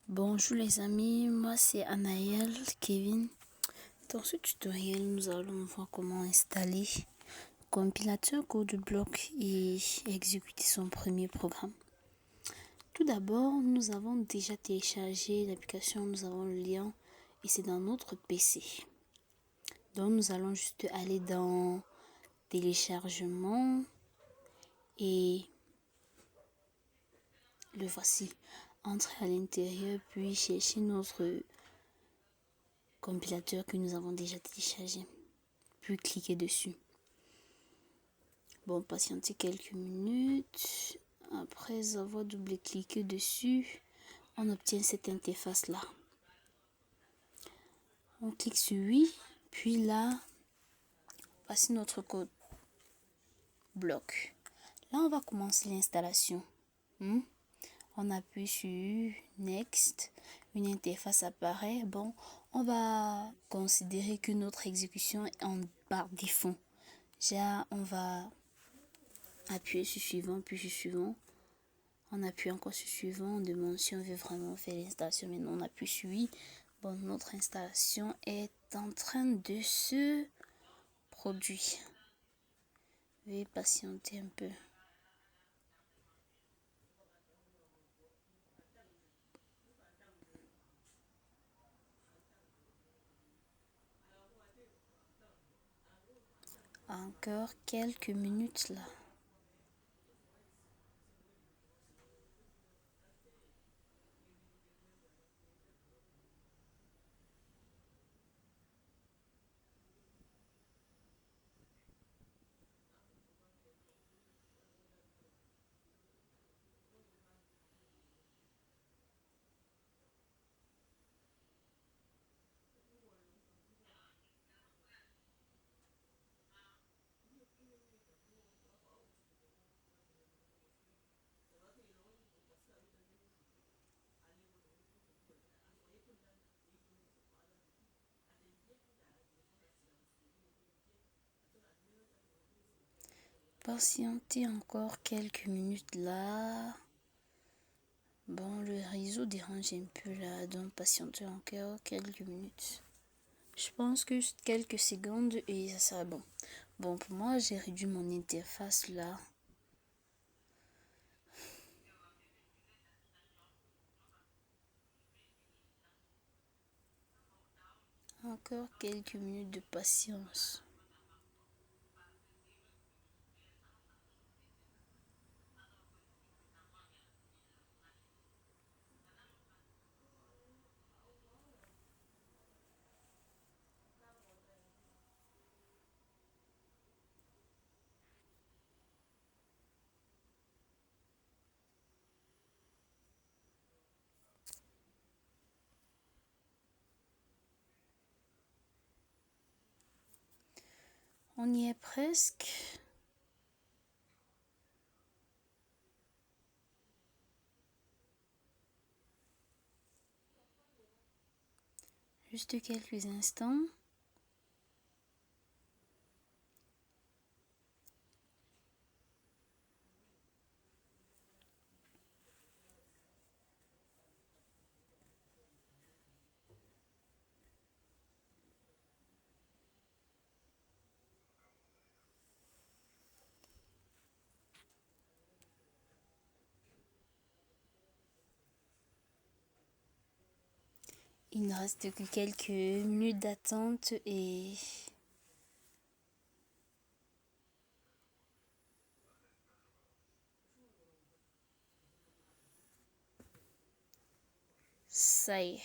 Bonjour les amis, moi c'est Anaël Kevin. Dans ce tutoriel, nous allons voir comment installer compilateur CodeBlock et exécuter son premier programme. Tout d'abord, nous avons déjà téléchargé l'application, nous avons le lien et c'est dans notre PC. Donc nous allons juste aller dans téléchargement et le voici. Entrer à l'intérieur puis chercher notre compilateur que nous avons déjà téléchargé, puis cliquer dessus. Bon, patienter quelques minutes. Après avoir double-cliqué dessus, on obtient cette interface là. On clique sur oui, puis là, voici notre code bloc. Là, on va commencer l'installation. On appuie sur Next, une interface apparaît. Bon, on va considérer que notre exécution est en par défaut. Déjà, on va appuyer sur suivant, puis sur suivant. On appuie encore sur suivant. On demande si on veut vraiment faire l'installation. Maintenant, on appuie sur oui. Bon, notre installation est en train de se produire. Veuillez patienter un peu. Encore quelques minutes là. Patienter encore quelques minutes là. Bon, le réseau dérange un peu là, donc patienter encore quelques minutes. Je pense que quelques secondes et ça sera bon. Bon, pour moi, j'ai réduit mon interface là. Encore quelques minutes de patience. On y est presque. Juste quelques instants. Il ne reste que quelques minutes d'attente et ça y est.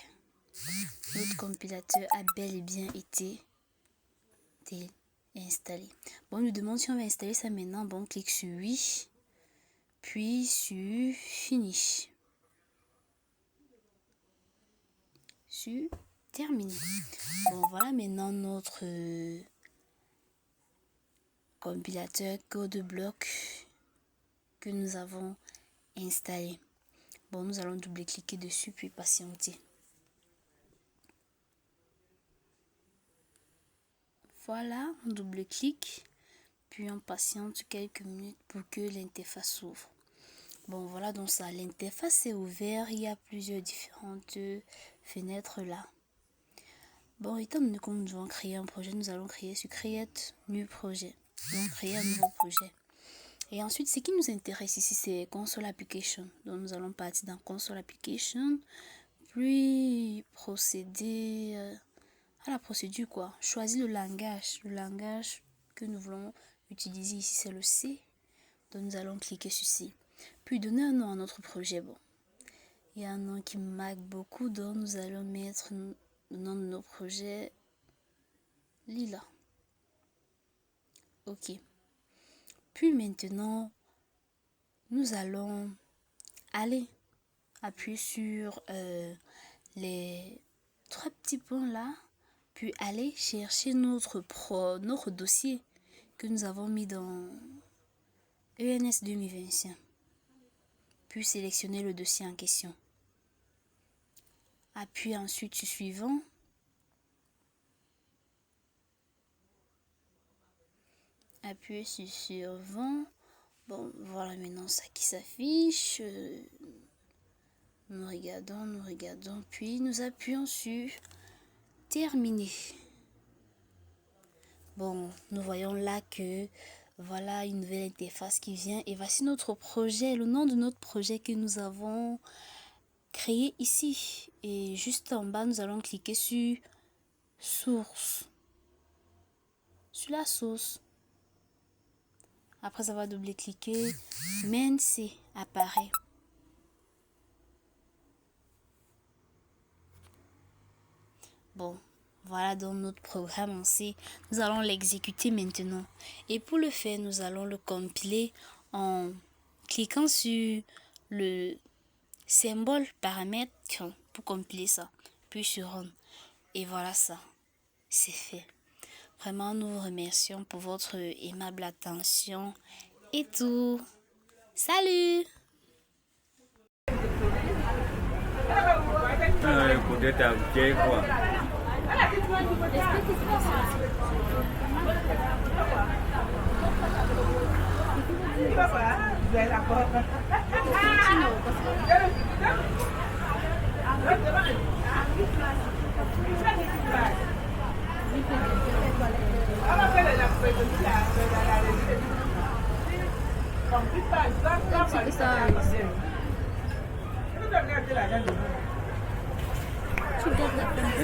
Notre compilateur a bel et bien été installé. Bon, on nous demande si on va installer ça maintenant. Bon, on clique sur oui, puis sur finish. Sur terminé. Bon, voilà maintenant notre compilateur CodeBlock que nous avons installé. Bon, nous allons double-cliquer dessus puis patienter. Voilà, on double-clique, puis on patiente quelques minutes pour que l'interface s'ouvre. Bon, voilà, donc ça, l'interface est ouverte. Il y a plusieurs différentes fenêtres là. Bon, étant donné que nous devons créer un projet, nous allons créer sur Create New Projet. Donc, créer un nouveau projet. Et ensuite, ce qui nous intéresse ici, c'est Console Application. Donc, nous allons partir dans Console Application. Puis, procéder à la procédure, quoi. Choisir le langage. Le langage que nous voulons utiliser ici, c'est le C. Donc, nous allons cliquer sur C. Puis, donner un nom à notre projet. Bon, il y a un nom qui me marque beaucoup. Donc, nous allons mettre le nom de nos projets Lila. Ok. Puis maintenant, nous allons aller appuyer sur les 3 petits points là, puis aller chercher notre dossier que nous avons mis dans ENS 2025. Puis sélectionner le dossier en question. Appuyer ensuite sur suivant. Appuyer sur suivant. Bon, voilà maintenant ça qui s'affiche. Nous regardons, puis nous appuyons sur terminer. Bon, nous voyons là que voilà une nouvelle interface qui vient. Et voici notre projet, le nom de notre projet que nous avons créé ici. Et juste en bas, nous allons cliquer sur source. Sur la source. Après avoir double-cliqué, main C apparaît. Bon, voilà donc notre programme en C. Nous allons l'exécuter maintenant. Et pour le faire, nous allons le compiler en cliquant sur le symbole paramètre pour compiler ça. Puis sur Run. Et voilà ça. C'est fait. Vraiment, nous vous remercions pour votre aimable attention et tout. Salut!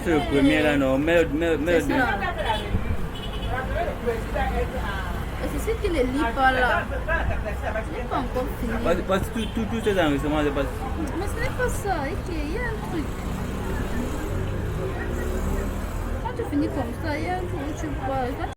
C'est le premier là, non? Mais c'est ce qui ne lit pas là. Ce n'est pas encore fini. parce que tout ces enregistrements, c'est pas... Mais ce n'est pas ça. Il y a un truc. Quand tu finis comme ça, il y a un truc où tu vois.